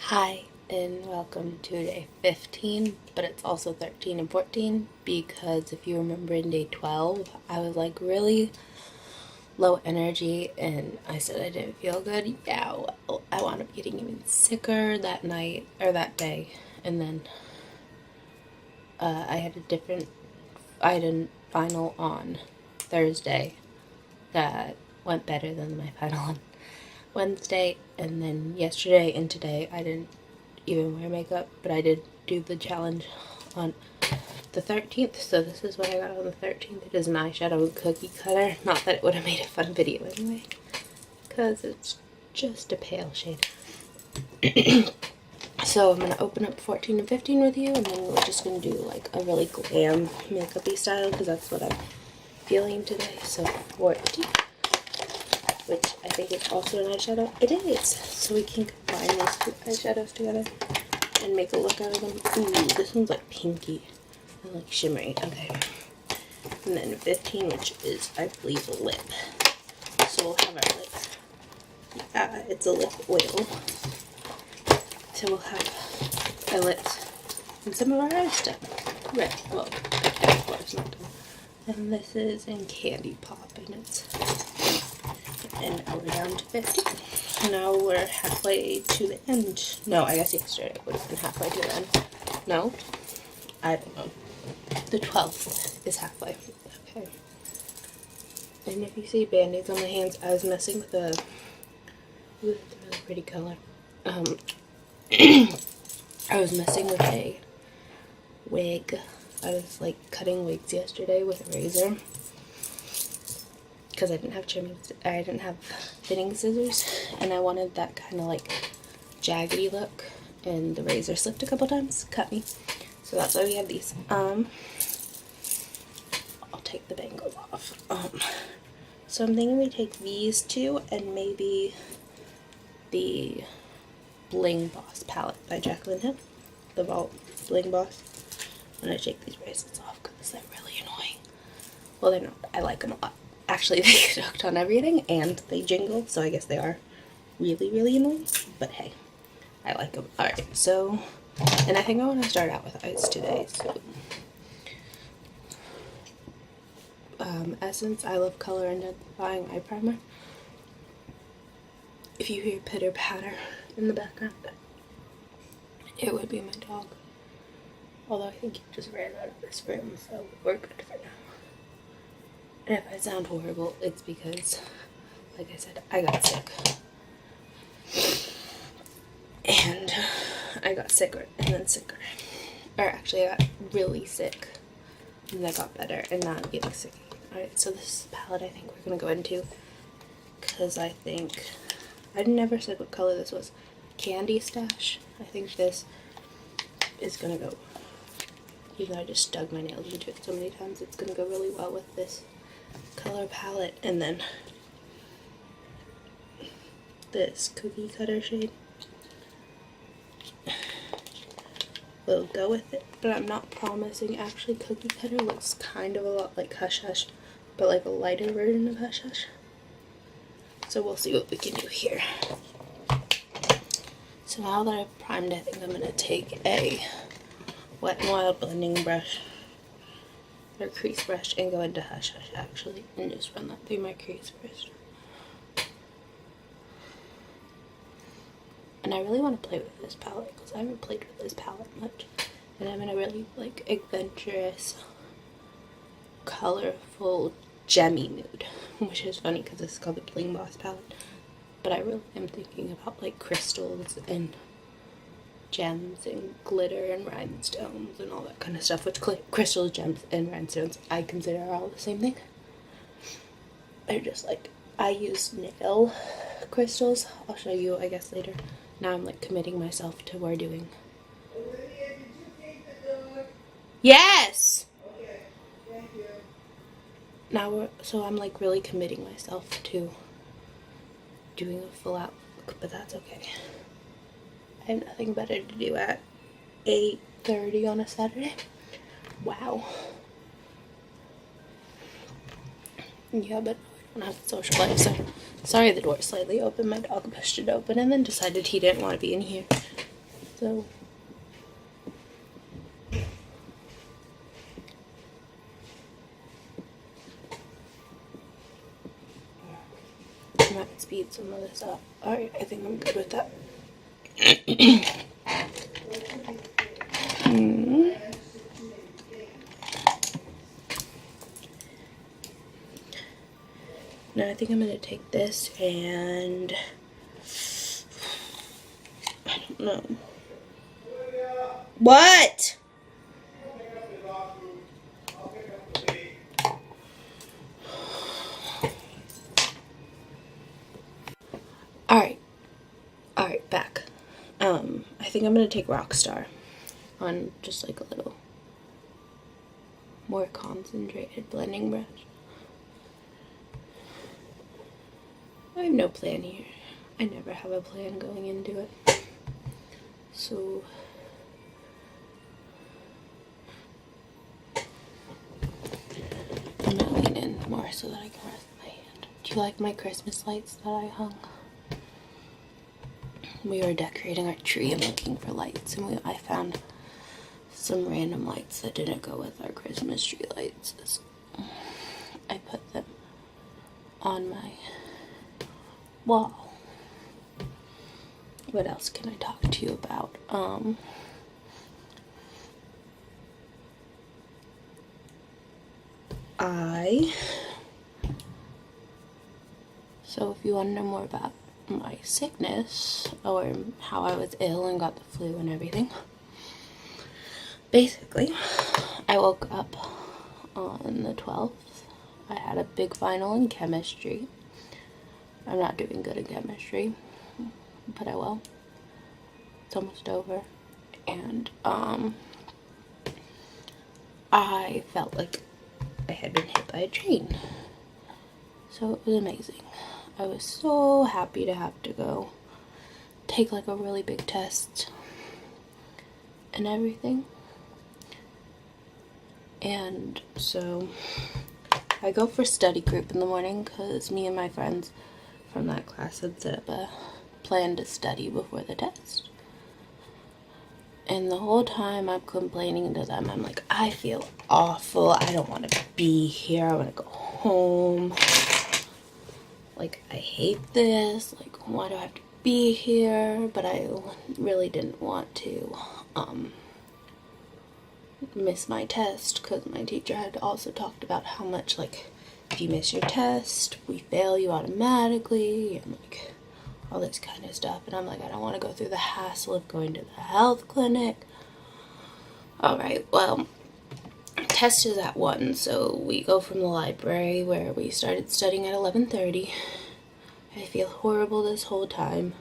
Hi, and welcome to day 15, but it's also 13 and 14 because if you remember in day 12, I was like really low energy and I said I didn't feel good. Yeah, well, I wound up getting even sicker that night or that day, and then I had a final on Thursday that went better than my final on Wednesday, and then yesterday and today I didn't even wear makeup, but I did do the challenge on the 13th, so this is what I got on the 13th. It is an eyeshadow cookie cutter. Not that it would have made a fun video anyway, because it's just a pale shade. So I'm going to open up 14 and 15 with you, and then we're just going to do like a really glam makeup-y style, because that's what I'm feeling today. So 14, which I think is also an eyeshadow. It is! So we can combine these two eyeshadows together and make a look out of them. Ooh, this one's like pinky and like shimmery. Okay. And then 15, which is, I believe, a lip. So we'll have our lip. Yeah, it's a lip oil. So we'll have our lips and some of our eyes done. Right, well, of course not done. And this is in Candy Pop, and it's, and now we're down to 50. Now we're halfway to the end. No, I guess yesterday it would have been halfway to the end. No? I don't know. The 12th is halfway. Okay. And if you see band-aids on my hands, I was messing with a really pretty color. I was messing with a wig. I was like cutting wigs yesterday with a razor because I didn't have thinning scissors, and I wanted that kind of like jaggedy look, and the razor slipped a couple times, cut me. So that's why we have these. I'll take the bangles off. So I'm thinking we take these two and maybe the Bling Boss palette by Jaclyn Hill, the Vault Bling Boss. I'm gonna take these bracelets off because they're really annoying. Well, they're not. I like them a lot. Actually, they get hooked on everything and they jingle, so I guess they are really, really annoying. But hey, I like them. Alright, so, and I think I want to start out with eyes today, so. Essence I Love Color Intensifying Eye Primer. If you hear pitter patter in the background, it would be my dog. Although I think he just ran out of this room, so we're good for now. And if I sound horrible, it's because, like I said, I got sick. And I got sicker and then sicker. Or actually, I got really sick and then I got better, and now I'm getting sick. Alright, so this is the palette I think we're going to go into, because I think, I never said what color this was. Candy Stash. I think this is going to go, even though I just dug my nails into it so many times, it's going to go really well with this color palette. And then this cookie cutter shade will go with it, but I'm not promising. Actually, cookie cutter looks kind of a lot like Hush Hush, but like a lighter version of Hush Hush. So we'll see what we can do here. So now that I've primed, I think I'm going to take a Wet n Wild blending brush or crease brush and go into Hush Hush actually, and just run that through my crease first. And I really want to play with this palette because I haven't played with this palette much, and I'm in a really like adventurous, colorful, gemmy mood, which is funny because this is called the Bling Boss palette. But I really am thinking about like crystals and gems and glitter and rhinestones and all that kind of stuff, which crystals, gems, and rhinestones I consider are all the same thing. They're just like, I use nail crystals. I'll show you, I guess, later. Now I'm like committing myself to we're doing. Olivia, did you take the dog? Yes! Okay, thank you. Now so I'm like really committing myself to doing a full out look, but that's okay. I have nothing better to do at 8:30 on a Saturday. Wow. Yeah, but I don't have a social life, so sorry the door slightly open. My dog pushed it open and then decided he didn't want to be in here. So I might speed some of this up. Alright, I think I'm good with that. Now I think I'm going to take this and I don't know. What? Alright, back. I think I'm going to take Rockstar on just like a little more concentrated blending brush. I have no plan here. I never have a plan going into it. So I'm gonna lean in more so that I can rest my hand. Do you like my Christmas lights that I hung? We were decorating our tree and looking for lights, and I found some random lights that didn't go with our Christmas tree lights. So I put them on my wall. What else can I talk to you about? So if you want to know more about my sickness or how I was ill and got the flu and everything, basically I woke up on the 12th. I had a big final in chemistry. I'm not doing good in chemistry, but I will. It's almost over. And I felt like I had been hit by a train. So it was amazing. I was so happy to have to go take like a really big test and everything. And so I go for study group in the morning because me and my friends from that class had set up a plan to study before the test. And the whole time I'm complaining to them, I'm like, I feel awful. I don't want to be here. I want to go home. Like, I hate this. Like, why do I have to be here? But I really didn't want to miss my test because my teacher had also talked about how much, like, if you miss your test, we fail you automatically and, like, all this kind of stuff. And I'm like, I don't want to go through the hassle of going to the health clinic. Alright, well, test is at 1, so we go from the library where we started studying at 11:30. I feel horrible this whole time.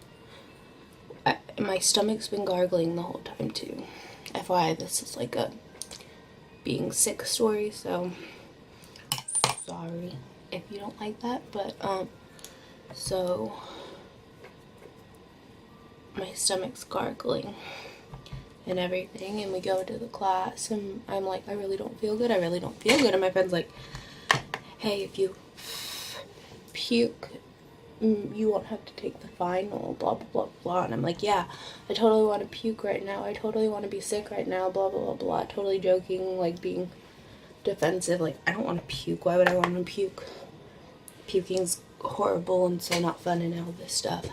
My stomach's been gargling the whole time too. FYI, this is like a being sick story, so sorry if you don't like that, but so my stomach's gargling and everything, and we go to the class and I'm like, I really don't feel good, and my friend's like, hey, if you puke you won't have to take the final, blah blah blah blah. And I'm like, yeah, I totally want to puke right now, I totally want to be sick right now, blah blah blah blah, totally joking, like being defensive, like I don't want to puke, why would I want to puke? Puking's horrible and so not fun and all this stuff.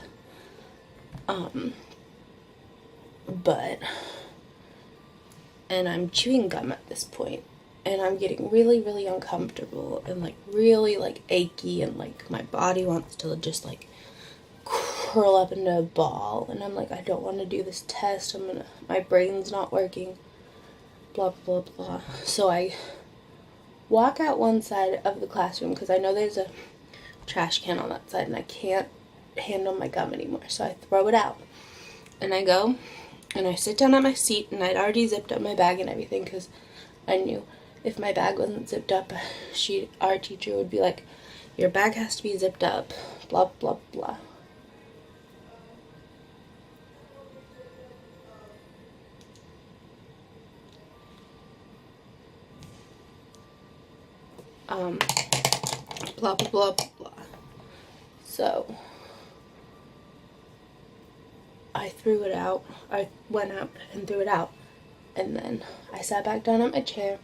But and I'm chewing gum at this point, and I'm getting really, really uncomfortable and like really like achy, and like my body wants to just like curl up into a ball, and I'm like, I don't want to do this test, my brain's not working, blah blah blah. So I walk out one side of the classroom because I know there's a trash can on that side and I can't handle my gum anymore, so I throw it out and I go and I sit down at my seat, and I'd already zipped up my bag and everything because I knew if my bag wasn't zipped up, our teacher would be like, your bag has to be zipped up, blah blah blah. Blah blah blah blah. So I I threw it out. I went up and threw it out. And then I sat back down at my chair.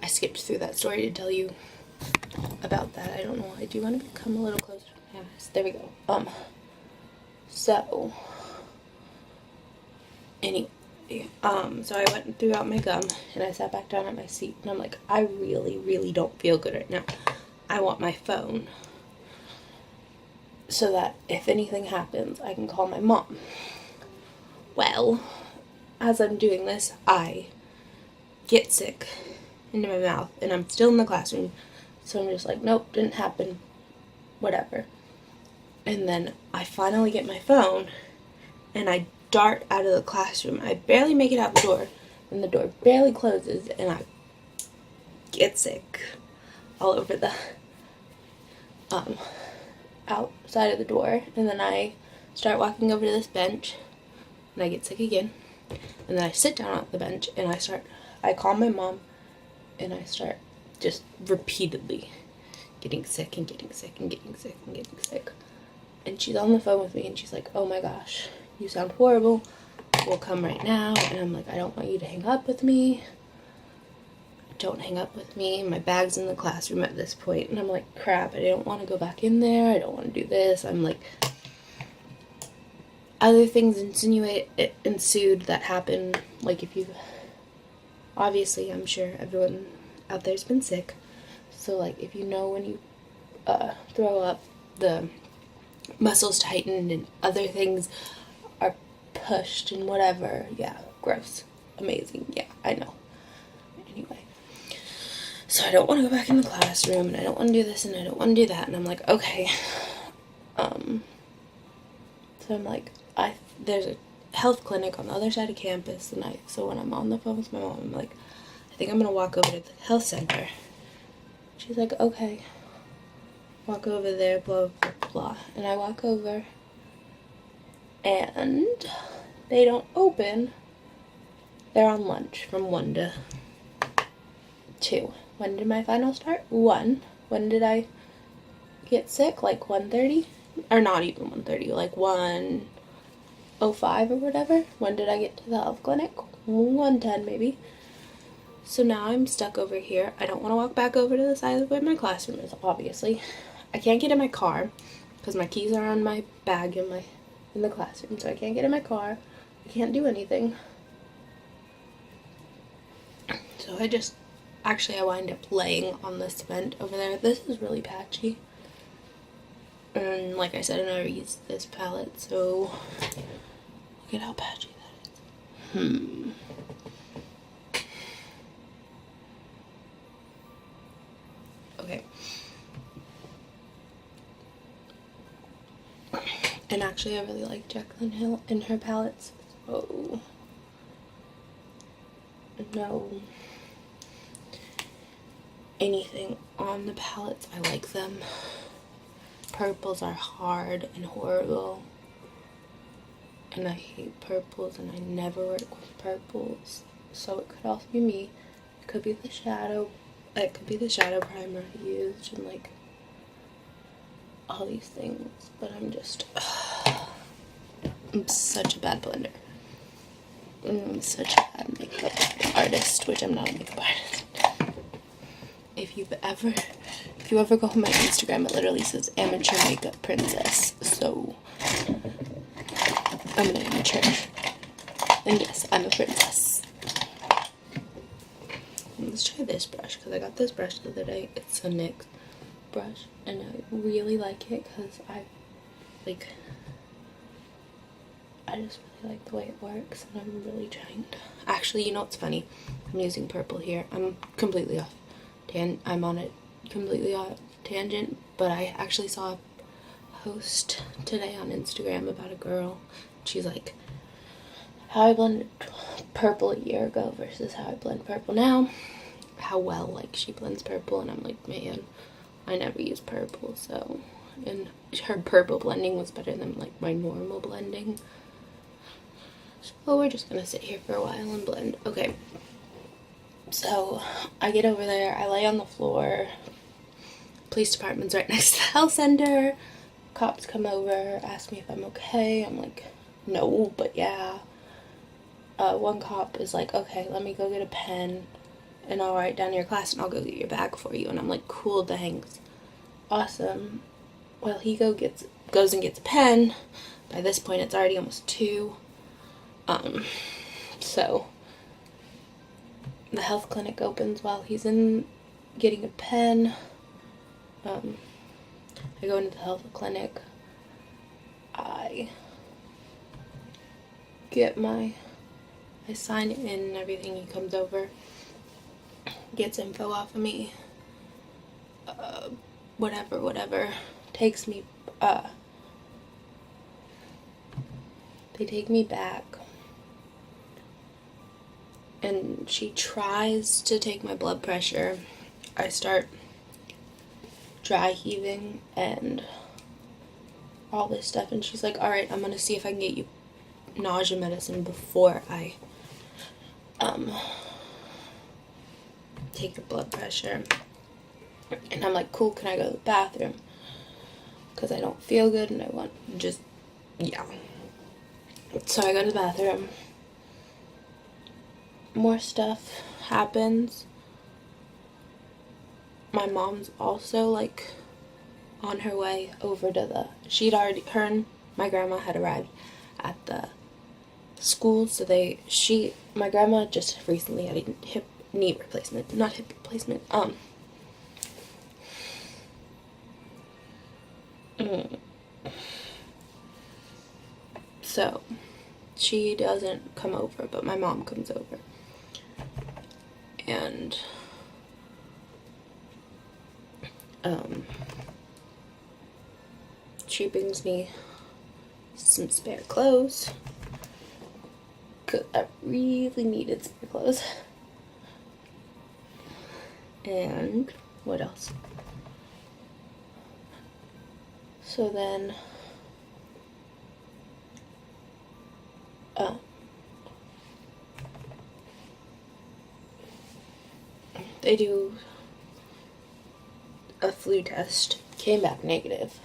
I skipped through that story to tell you about that. I don't know why. I do want to come a little closer. Yes, there we go. So anyway, so I went and threw out my gum and I sat back down at my seat and I'm like, I really, really don't feel good right now. I want my phone so that if anything happens, I can call my mom. Well, as I'm doing this, I get sick into my mouth and I'm still in the classroom. So I'm just like, nope, didn't happen. Whatever. And then I finally get my phone and I dart out of the classroom. I barely make it out the door and the door barely closes and I get sick all over the outside of the door. And then I start walking over to this bench and I get sick again. And then I sit down on the bench and I call my mom and I start just repeatedly getting sick and getting sick and getting sick and getting sick. And she's on the phone with me and she's like, oh my gosh, you sound horrible. We'll come right now. And I'm like, I don't want you to hang up with me. Don't hang up with me. My bag's in the classroom at this point. And I'm like, crap, I don't want to go back in there. I don't want to do this. I'm like, other things ensued that happened. Like if you, obviously I'm sure everyone out there's been sick. So like if you know when you throw up, the muscles tighten and other things are pushed and whatever. Yeah, gross. Amazing. Yeah, I know. Anyway. So I don't want to go back in the classroom and I don't want to do this and I don't want to do that. And I'm like, okay. So I'm like, there's a health clinic on the other side of campus and so when I'm on the phone with my mom, I'm like, I think I'm going to walk over to the health center. She's like, okay. Walk over there, blah, blah, blah. And I walk over and they don't open. They're on lunch from 1 to 2. When did my final start? 1. When did I get sick? Like 1:30? Or not even 1:30, like 1:05 or whatever. When did I get to the health clinic? 1:10 maybe. So now I'm stuck over here. I don't want to walk back over to the side of where my classroom is, obviously. I can't get in my car because my keys are on my bag in the classroom, so I can't get in my car. I can't do anything. So I wind up laying on the cement over there. This is really patchy. And like I said, I never used this palette, so look at how patchy that is. Okay. And actually I really like Jaclyn Hill and her palettes. Oh. No. Anything on the palettes, I like them. Purples are hard and horrible. And I hate purples and I never work with purples. So it could also be me. It could be the shadow. It could be the shadow primer I used and like all these things. But I'm such a bad blender. I'm such a bad makeup artist, which I'm not a makeup artist. If you ever go on my Instagram, it literally says amateur makeup princess. So I'm an amateur. And yes, I'm a princess. Let's try this brush because I got this brush the other day. It's a NYX brush and I really like it because I just really like the way it works and I'm really trying to... Actually, you know what's funny? I'm using purple here. I'm completely off. I'm on it completely off tangent, but I actually saw a post today on Instagram about a girl. She's like, how I blended purple a year ago versus how I blend purple now. How well, like, she blends purple, and I'm like, man, I never use purple, so... And her purple blending was better than, like, my normal blending. So we're just gonna sit here for a while and blend. Okay. So, I get over there, I lay on the floor. Police department's right next to the health center. Cops come over, ask me if I'm okay. I'm like, no, but yeah. One cop is like, okay, let me go get a pen and I'll write down your class and I'll go get your bag for you. And I'm like, cool, thanks. Awesome. Well, he goes and gets a pen. By this point, it's already almost 2. So the health clinic opens while he's in getting a pen. I go into the health clinic. I sign in and everything. He comes over, gets info off of me, whatever. Takes me, they take me back, and she tries to take my blood pressure. I start dry heaving and all this stuff, and she's like, alright, I'm gonna see if I can get you nausea medicine before I take your blood pressure. And I'm like, cool, can I go to the bathroom? Because I don't feel good and I want just, yeah. So I go to the bathroom. More stuff happens. My mom's also like on her way over to her and my grandma had arrived at the school, so my grandma just recently had a knee replacement, not hip replacement, so she doesn't come over, but my mom comes over, and she brings me some spare clothes because I really needed spare clothes. And what else? So then they do a flu test, came back negative.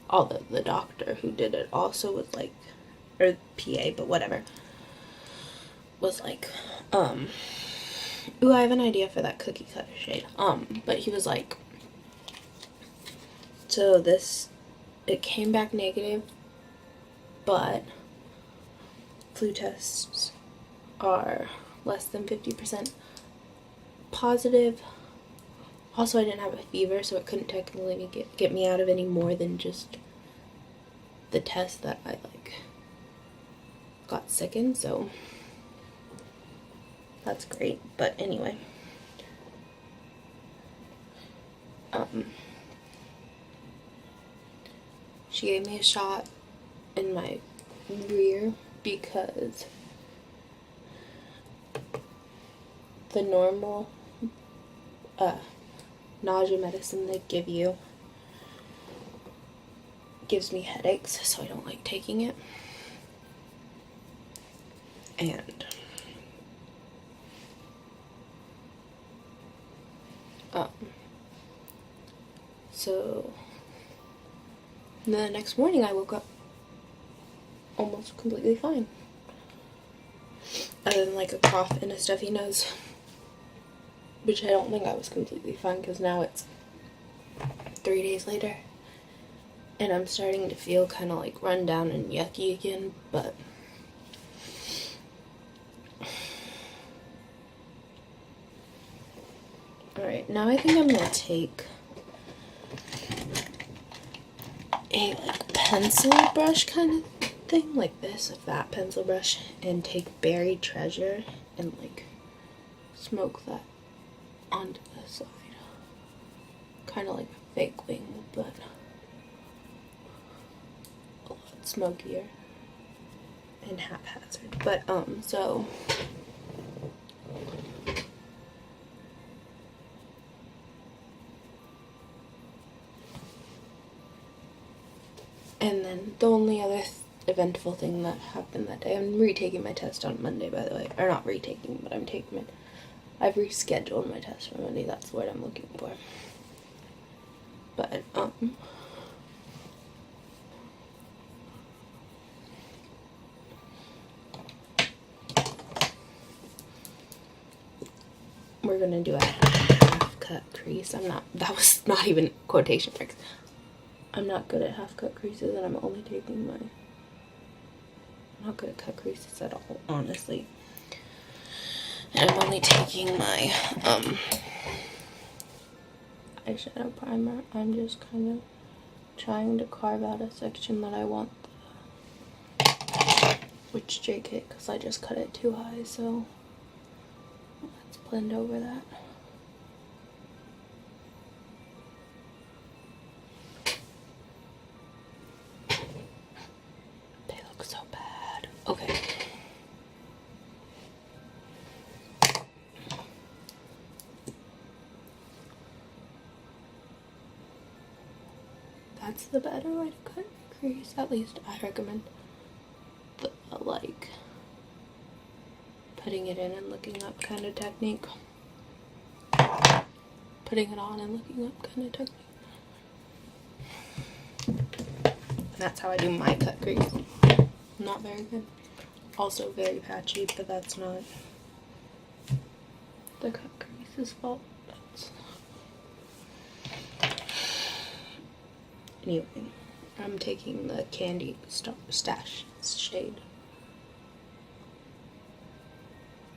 Although the doctor who did it also was like, or PA, but whatever, was like, ooh, I have an idea for that cookie cutter shade. But he was like, so it came back negative, but flu tests are less than 50% positive. Also, I didn't have a fever, so it couldn't technically get me out of any more than just the test that I got sick in, so that's great. But anyway, she gave me a shot in my rear because the normal nausea medicine they give you gives me headaches, so I don't like taking it. And so the next morning I woke up almost completely fine, other than like a cough and a stuffy nose, which I don't think I was completely fine because now it's 3 days later and I'm starting to feel kind of like run down and yucky again, but alright, now I think I'm gonna take a pencil brush kind of thing, like this, a fat pencil brush, and take Buried Treasure and smoke that onto the side. Kind of like a fake wing, but a lot smokier and haphazard. But so and then the only other eventful thing that happened that day, I'm retaking my test on Monday, by the way, or not retaking, but I've rescheduled my test for Monday. That's what I'm looking for. But we're gonna do a half cut crease. That was not even quotation marks. I'm not good at half cut creases, and I'm not good at cut creases at all, honestly. And I'm only taking my eyeshadow primer. I'm just kind of trying to carve out a section that I want, which JK, because I just cut it too high, so let's blend over that. They look so bad. Okay. That's the better way to cut your crease. At least I recommend the, like, putting it in and looking up kind of technique. Putting it on and looking up kind of technique. And that's how I do my cut crease. Not very good. Also very patchy, but that's not the cut crease's fault. Anyway, I'm taking the Candy Stash shade.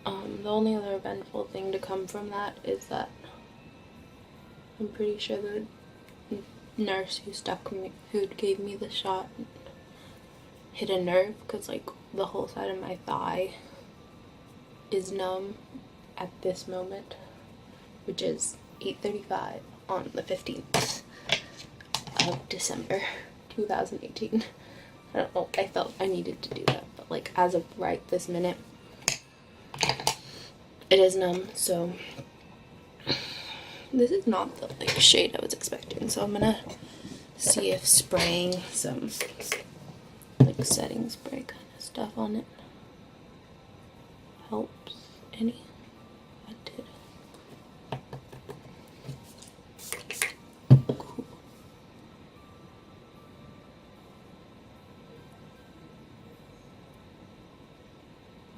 The only other eventful thing to come from that is that I'm pretty sure the nurse who gave me the shot hit a nerve, because like the whole side of my thigh is numb at this moment, which is 8:35 on the 15th of December 2018. I don't know, I felt I needed to do that, but like as of right this minute it is numb. So this is not the like shade I was expecting, so I'm gonna see if spraying some like setting spray kind of stuff on it helps any. That did. Cool.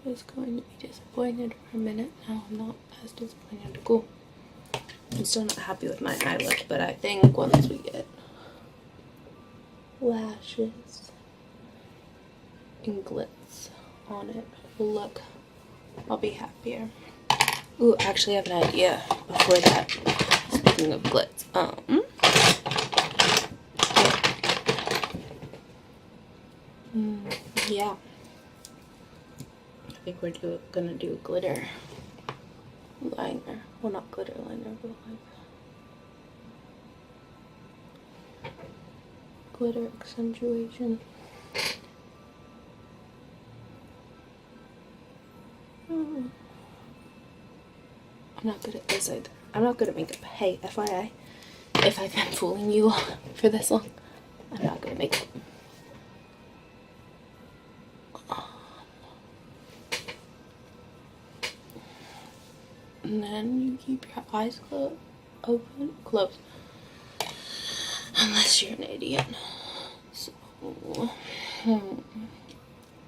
I was going to be disappointed for a minute. Now I'm not as disappointed. Cool. I'm still not happy with my eye look, but I think once we get lashes and glitz on it, look, I'll be happier. Ooh, actually I have an idea before that. Speaking of glitz, yeah, I think we're gonna do glitter liner. Well, not glitter liner, but like glitter accentuation. I'm not good at this either. I'm not good at makeup. Hey, FYI, if I've been fooling you for this long, I'm not good at makeup. And then you keep your eyes closed, unless you're an idiot. So,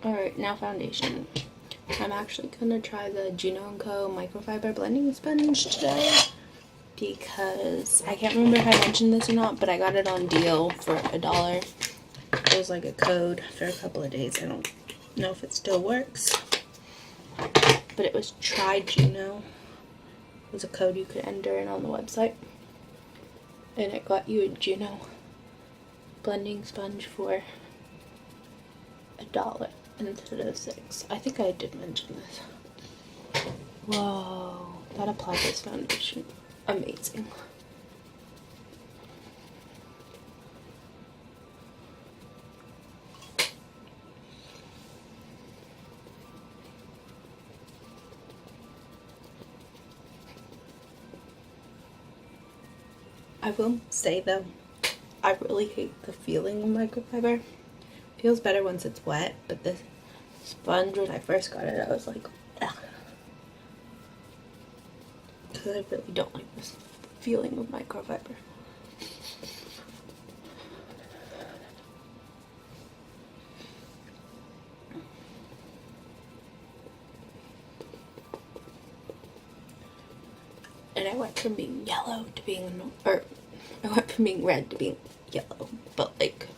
alright, now foundation. I'm actually gonna try the Juno & Co. microfiber blending sponge today, because I can't remember if I mentioned this or not, but I got it on deal for $1. It was like a code for a couple of days. I don't know if it still works, but it was Try Juno. It was a code you could enter in on the website, and it got you a Juno blending sponge for $1 instead of $6. I think I did mention this. Whoa, that applied this foundation. Amazing. I will say though, I really hate the feeling of microfiber. It feels better once it's wet, but this sponge, when I first got it, I was like, ugh. Because I really don't like this feeling of microfiber. And I went from being yellow to being, or I went from being red to being yellow, but like,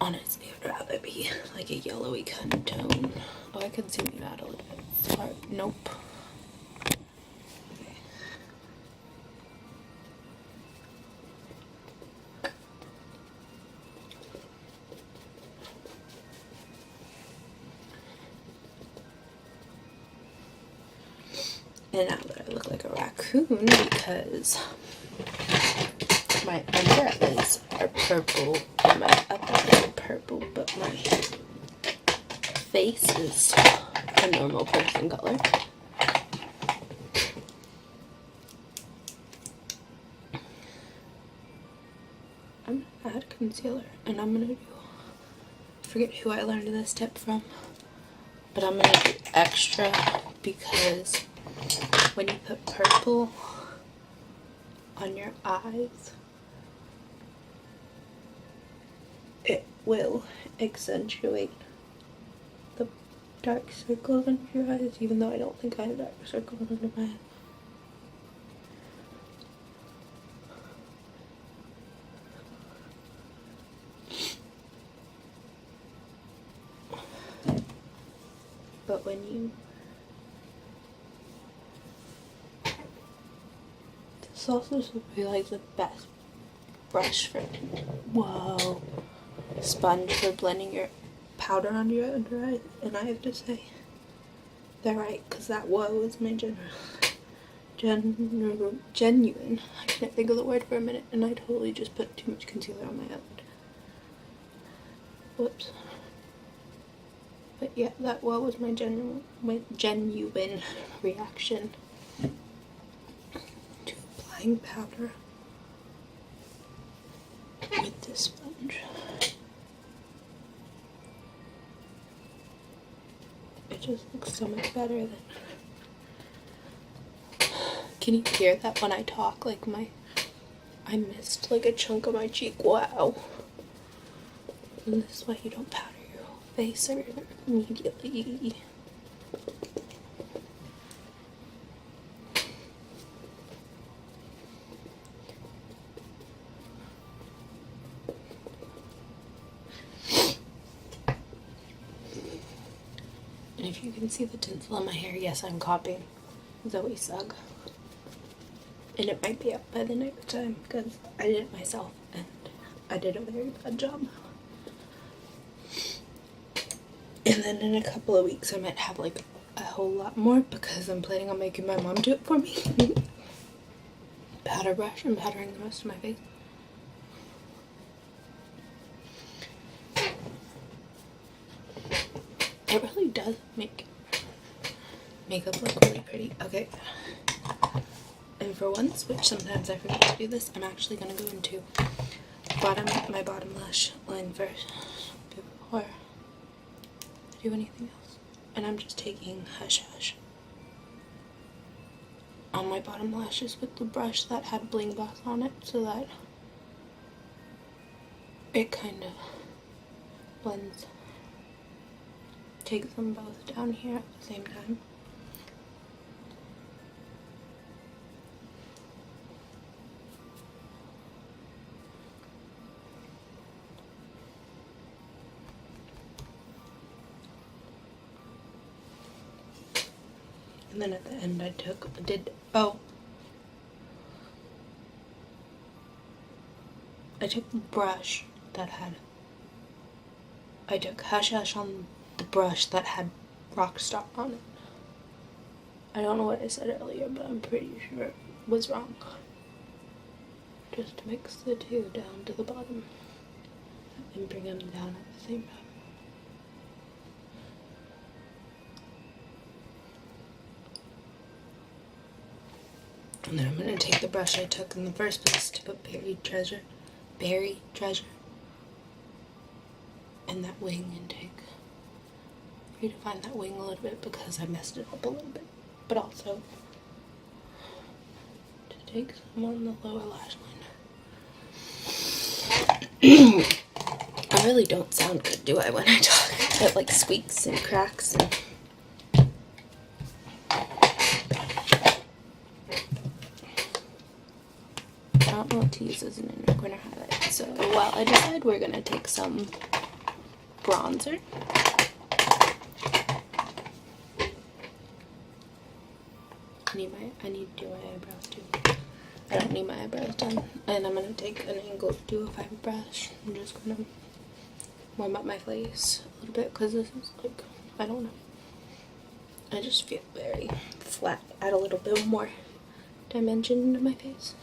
honestly, I'd rather be like a yellowy kind of tone. Oh, I could zoom you out a little bit. Sorry. Nope. Okay. And now that I look like a raccoon because my under eyes are purple and my upper eyes are purple, but my face is a normal person color. I'm gonna add concealer, and I'm gonna do, I forget who I learned this tip from, but I'm gonna do extra because when you put purple on your eyes, it will accentuate the dark circles under your eyes, even though I don't think I have dark circles under my eyes. But when you, this also should be like the best brush for, whoa, sponge for blending your powder onto your under eye, and I have to say, they're right, because that whoa is my genuine, I can't think of the word for a minute, and I totally just put too much concealer on my eyelid. Whoops. But yeah, that whoa was my genuine reaction to applying powder with this sponge. It just looks so much better than... Can you hear that when I talk? Like I missed like a chunk of my cheek. Wow. And this is why you don't powder your whole face immediately. And if you can see the tinsel on my hair, yes, I'm copying Zoe Sugg. And it might be up by the next time because I did it myself and I did a very bad job. And then in a couple of weeks I might have like a whole lot more because I'm planning on making my mom do it for me. Powder brush and powdering the rest of my face. It really does make makeup look really pretty. Okay. And for once, which sometimes I forget to do this, I'm actually going to go into my bottom lash line first before I do anything else. And I'm just taking Hush Hush on my bottom lashes with the brush that had Bling Boss on it so that it kind of blends, takes them both down here at the same time. And then at the end I took the brush that had, I took Hush Hush on the brush that had Rockstar on it. I don't know what I said earlier, but I'm pretty sure it was wrong. Just to mix the two down to the bottom and bring them down at the same time. And then I'm going to take the brush I took in the first place to put Berry Treasure in that wing and take, redefine that wing a little bit because I messed it up a little bit, but also to take some on the lower lash line. I really don't sound good, do I, when I talk? It like squeaks and cracks and to use as an inner corner highlight. So while I decide, we're gonna take some bronzer. I need to do my eyebrows too. I don't need my eyebrows done. And I'm gonna take an angled 205 brush. I'm just gonna warm up my face a little bit because this is like, I don't know. I just feel very flat. Add a little bit more dimension into my face.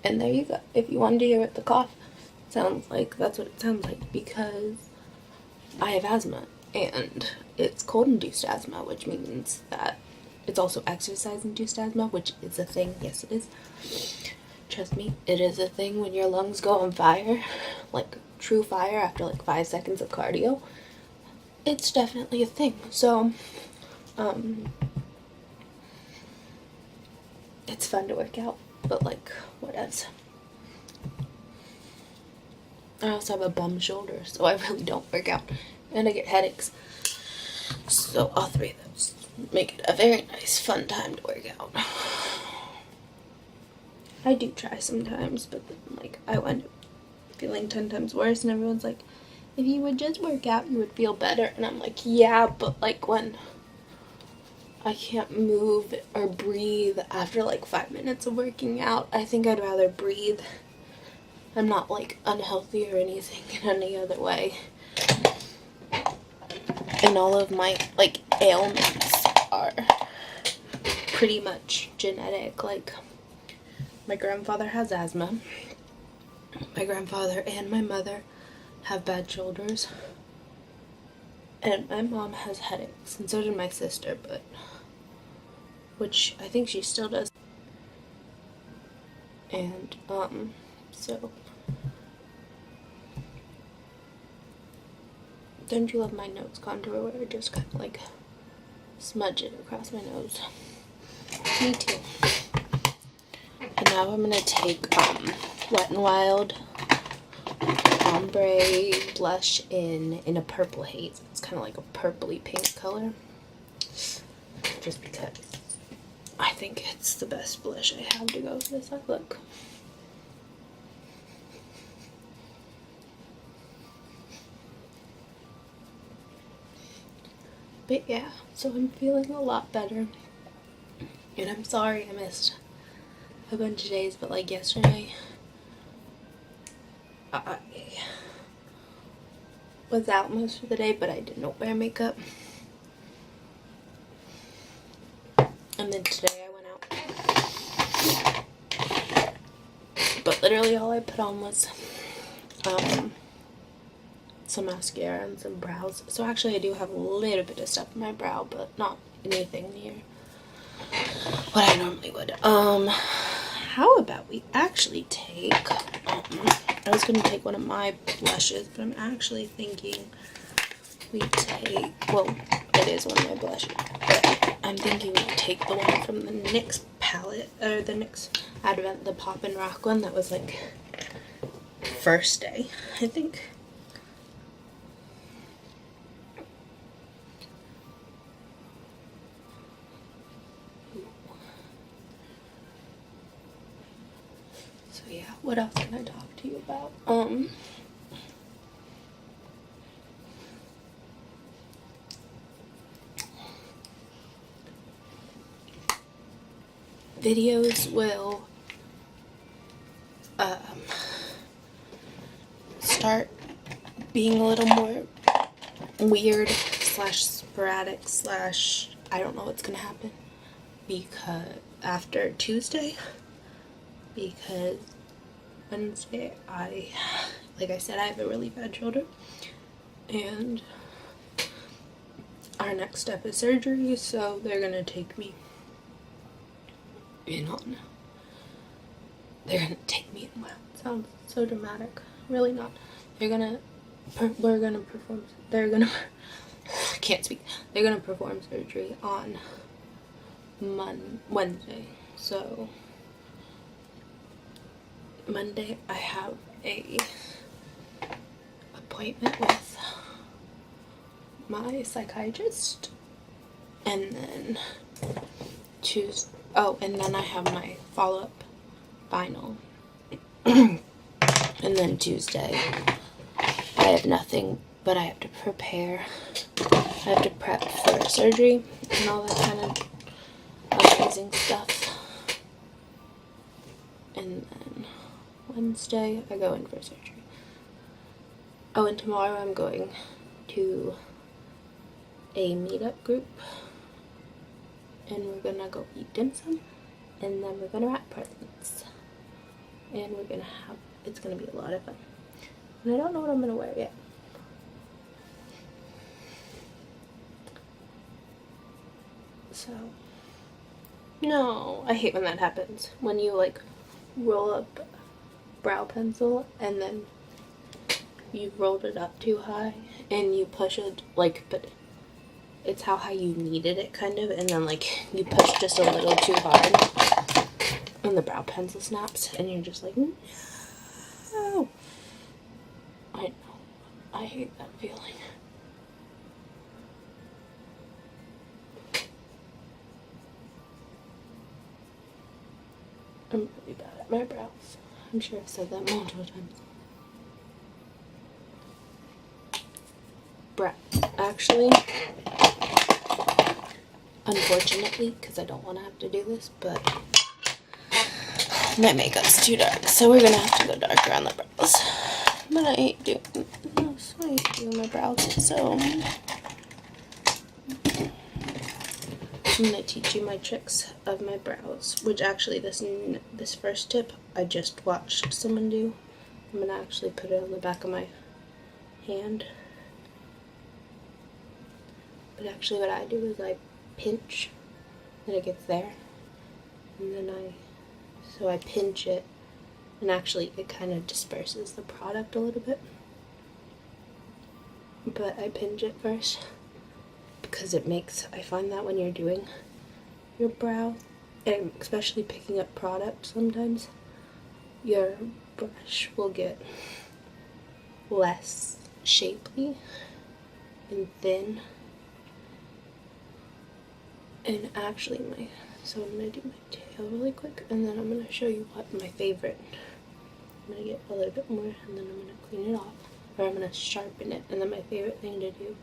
And there you go. If you wanted to hear what the cough sounds like, that's what it sounds like, because I have asthma, and it's cold-induced asthma, which means that it's also exercise-induced asthma, which is a thing. Yes, it is. Trust me, it is a thing when your lungs go on fire, like true fire after like 5 seconds of cardio. It's definitely a thing. So, it's fun to work out, but like, what else? I also have a bum shoulder, so I really don't work out, and I get headaches. So all three of those make it a very nice, fun time to work out. I do try sometimes, but then, like, I wind up feeling 10 times worse, and everyone's like, if you would just work out, you would feel better. And I'm like, yeah, but like when I can't move or breathe after like 5 minutes of working out, I think I'd rather breathe. I'm not like unhealthy or anything in any other way. And all of my like ailments are pretty much genetic. Like, my grandfather has asthma. My grandfather and my mother have bad shoulders. And my mom has headaches, and so did my sister, but which I think she still does. And so don't you love my nose contour where I just kind of like smudge it across my nose? Me too. And now I'm gonna take Wet n Wild ombre blush in a purple haze. It's kind of like a purpley pink color, just because I think it's the best blush I have to go with this look. But yeah, so I'm feeling a lot better, and I'm sorry I missed a bunch of days, but like yesterday I was out most of the day, but I didn't wear makeup. And then today I went out, but literally all I put on was some mascara and some brows. So actually I do have a little bit of stuff in my brow, but not anything near what I normally would. How about we actually take, I was going to take one of my blushes, but I'm actually thinking we take, well, it is one of my blushes, but I'm thinking we take the one from the NYX palette, or the NYX Advent, the Pop and Rock one that was like first day, I think. So yeah, what else can I talk to you about? Videos will start being a little more weird slash sporadic slash I don't know what's gonna happen because after Tuesday, because Wednesday like I said, I have a really bad shoulder, and our next step is surgery, so they're gonna take me in on they're gonna take me in. Wow, sounds so dramatic. Really not. We're gonna perform. I can't speak. They're gonna perform surgery on Wednesday. So Monday I have a appointment with my psychiatrist, and then and then I have my follow-up final. And then Tuesday I have nothing, but I have to prepare. I have to prep for surgery and all that kind of amazing stuff. And then Wednesday I go in for surgery. Oh, and tomorrow I'm going to a meetup group, and we're gonna go eat dim sum, and then we're gonna wrap presents, and it's gonna be a lot of fun. And I don't know what I'm gonna wear yet. So, no, I hate when that happens. When you like roll up brow pencil and then you rolled it up too high and you push it but it's how high you needed it kind of, and then like you push just a little too hard and the brow pencil snaps and you're just like, no. I know. I hate that feeling. I'm really bad at my brows. I'm sure I've said that multiple times. Actually, unfortunately, because I don't want to have to do this, but my makeup's too dark, so we're gonna have to go darker on the brows. But I ain't doing my brows, so I'm gonna teach you my tricks of my brows, which actually this first tip I just watched someone do. I'm gonna actually put it on the back of my hand. But actually what I do is I pinch, and it gets there, and then I pinch it, and actually it kind of disperses the product a little bit. But I pinch it first, because I find that when you're doing your brow, and especially picking up product sometimes, your brush will get less shapely and thin. And actually so I'm going to do my tail really quick, and then I'm going to show you what my favorite. I'm going to get a little bit more, and then I'm going to clean it off, or I'm going to sharpen it. And then my favorite thing to do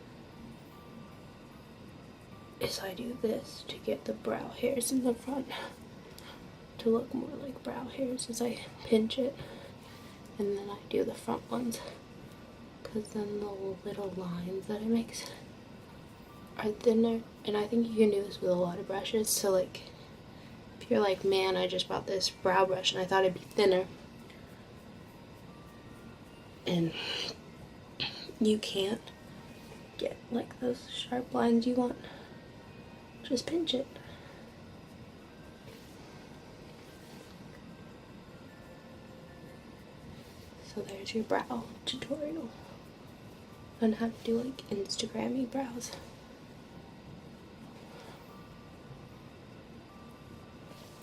is I do this to get the brow hairs in the front to look more like brow hairs, as I pinch it, and then I do the front ones, because then the little lines that it makes are thinner. And I think you can do this with a lot of brushes. So like, if you're like, man, I just bought this brow brush and I thought it'd be thinner, and you can't get like those sharp lines you want, just pinch it. So there's your brow tutorial on how to do like Instagram-y brows.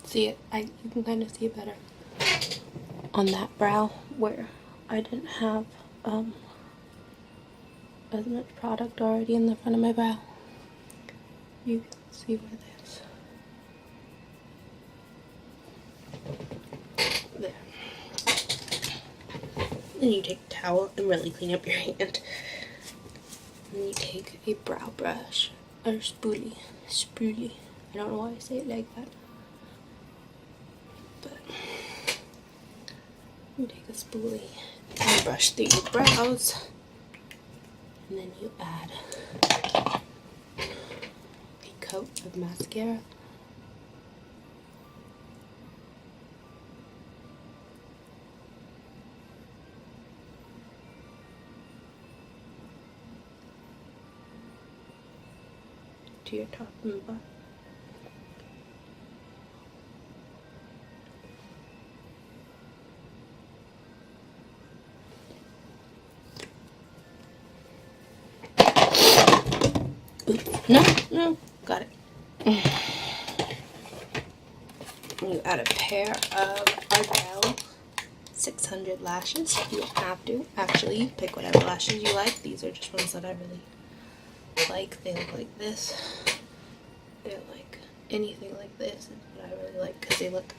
See it? You can kind of see it better on that brow where I didn't have as much product already in the front of my brow. You can see where this. There. Then you take a towel and really clean up your hand. And then you take a brow brush or spoolie. I don't know why I say it like that. But you take a spoolie and brush through your brows, and then you add a coat of mascara. To your top and bottom. No, got it. You add a pair of Eyeshadow 600 lashes. You don't have to. Actually, pick whatever lashes you like. These are just ones that I really like. They look like this. They're like anything like this is what I really like because they look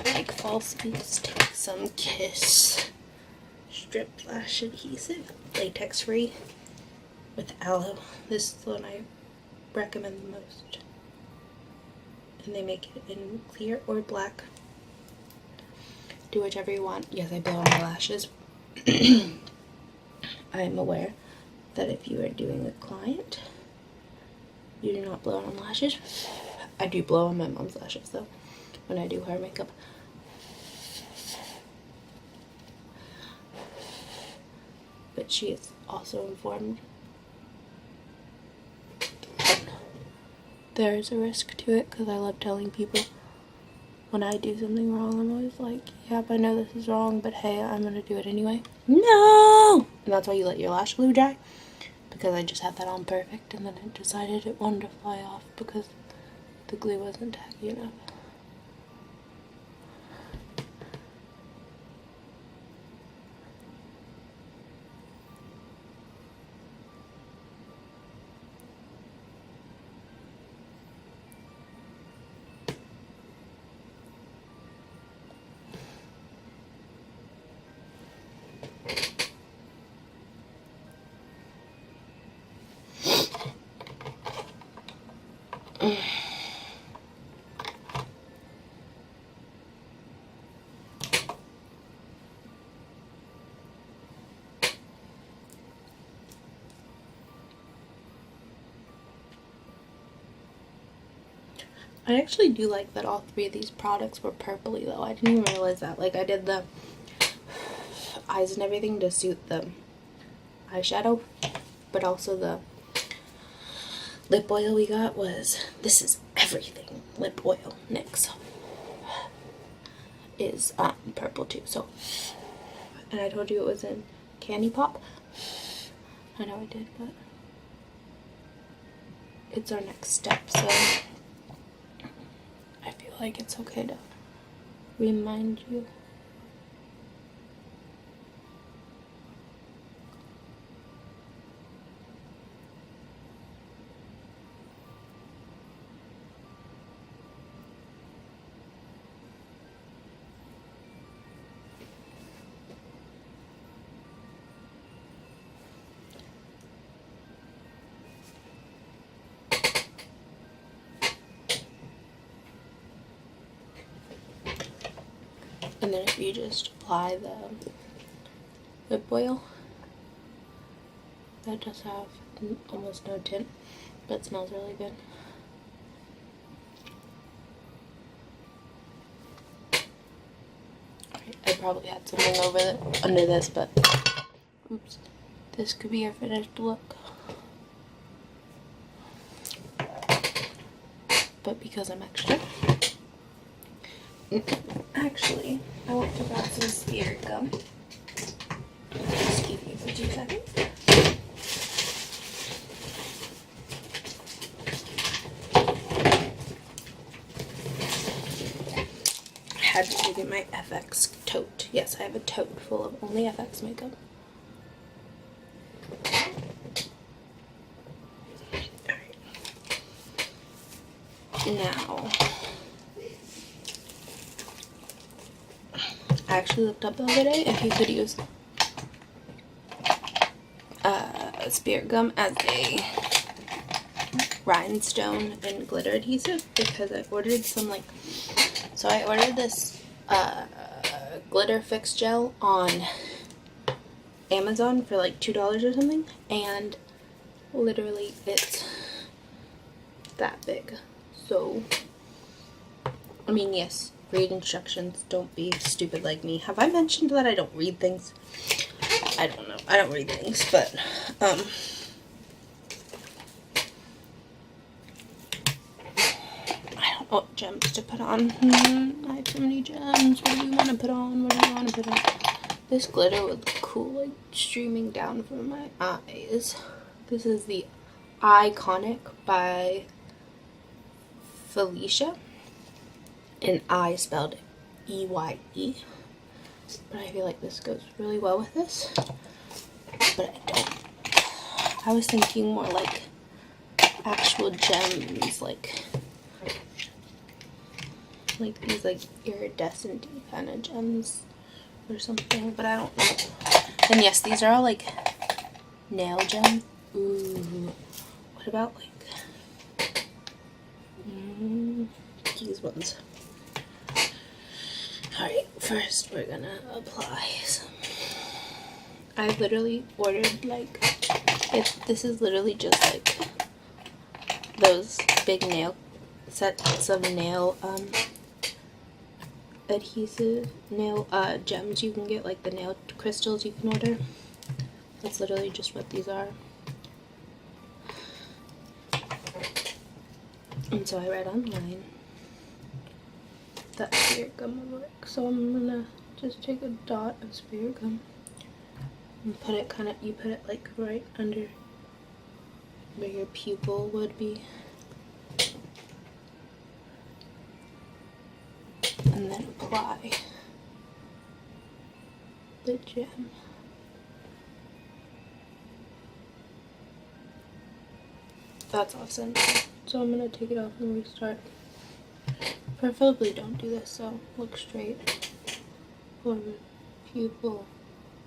like false beads. Take some Kiss strip lash adhesive, latex free, with aloe. This is the one I recommend the most. And they make it in clear or black. Do whichever you want. Yes, I blow on my lashes. I am aware that if you are doing a client, you do not blow on lashes. I do blow on my mom's lashes though, when I do her makeup. But she is also informed there is a risk to it, because I love telling people when I do something wrong. I'm always like, yep, I know this is wrong, but hey, I'm gonna do it anyway. No! And that's why you let your lash glue dry, because I just had that on perfect and then it decided it wanted to fly off because the glue wasn't tacky enough. I actually do like that all three of these products were purpley though. I didn't even realize that. Like, I did the eyes and everything to suit the eyeshadow, but also the lip oil we got was This Is Everything lip oil. NYX is purple too. So, and I told you it was in Candy Pop. I know I did, but it's our next step, so I feel like it's okay to remind you. And then if you just apply the lip oil, that does have almost no tint, but it smells really good. Alright, I probably had something under this, but oops, this could be our finished look. But because I'm extra, actually, I want to grab some spirit gum. Excuse me for 2 seconds. I had to get my FX tote. Yes, I have a tote full of only FX makeup. Alright. Now, I actually looked up the other day if you could use spirit gum as a rhinestone and glitter adhesive, because I ordered some, like, so I ordered this glitter fix gel on Amazon for like $2 or something, and literally it's that big. So, I mean, yes, read instructions, don't be stupid like me. Have I mentioned that I don't read things? I don't know, I don't read things, but I don't know what gems to put on. I have so many gems. What do you want to put on? What do you want to put on? This glitter would look cool, like streaming down from my eyes. This is the Iconic by Felicia, and I spelled E-Y-E, but I feel like this goes really well with this, but I don't. I was thinking more like actual gems, like these like iridescent kind of gems or something, but I don't know. And yes, these are all like nail gems. Ooh, what about like these ones? Alright, first we're gonna apply some. I literally ordered like, this is literally just like those big nail sets of nail adhesive nail gems you can get, like the nail crystals you can order. That's literally just what these are. And so I read online that spirit gum would work, so I'm gonna just take a dot of spirit gum and put it kind of, you put it like right under where your pupil would be, and then apply the gem. That's awesome. So I'm gonna take it off and restart. Preferably don't do this, so look straight forward, pupil,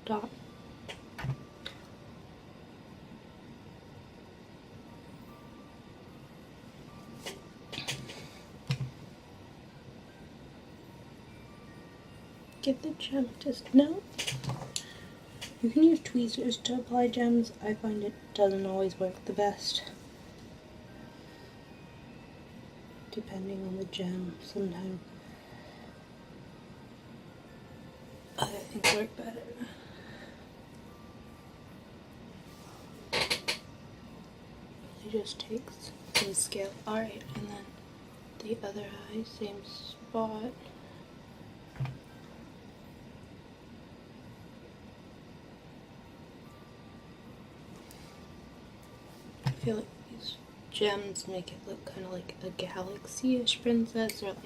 dot. Get the gem, just no. You can use tweezers to apply gems. I find it doesn't always work the best. Depending on the gem, sometimes other things work better. It just takes some skill. Alright, and then the other eye, same spot. I feel like these gems make it look kind of like a galaxy-ish princess, or like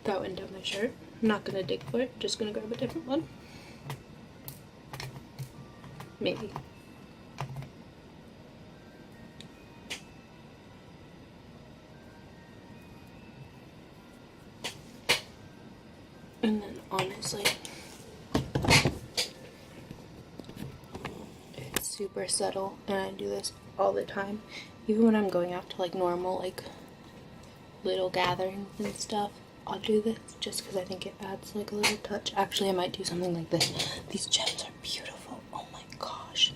that went down my shirt. I'm not gonna dig for it, just gonna grab a different one. Maybe. And then honestly, it's super subtle, and I do this all the time, even when I'm going out to like normal like little gatherings and stuff. I'll do this just because I think it adds like a little touch. Actually, I might do something like this. These gems are beautiful. Oh my gosh,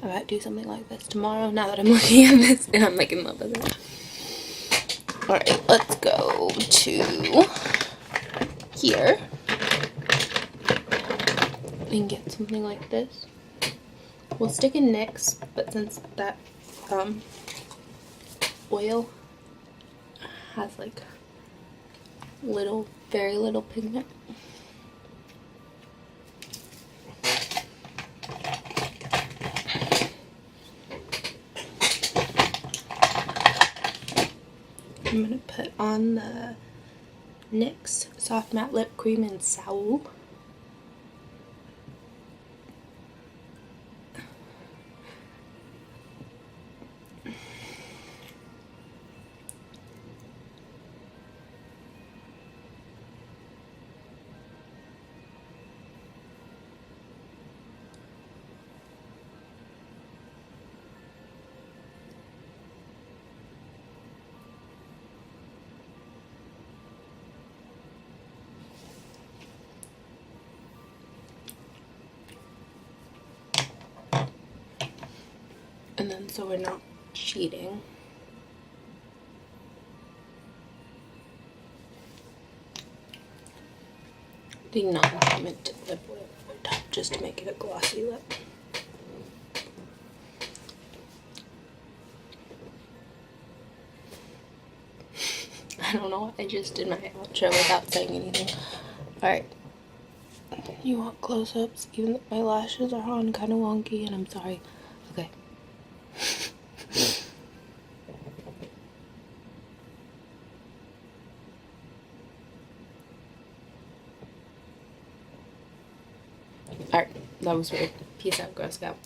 I might do something like this tomorrow now that I'm looking at this and I'm like in love with it. Alright, let's go to here and get something like this. We'll stick in NYX, but since that oil has like very little pigment, I'm gonna put on the NYX Soft Matte Lip Cream in Soul. And then so we're not cheating, the non-pigmented lip oil on top just to make it a glossy lip. I don't know, I just did my outro without saying anything. Alright, you want close-ups even though my lashes are on kind of wonky, and I'm sorry. Okay. Alright, that was weird. Peace out, Girl Scout.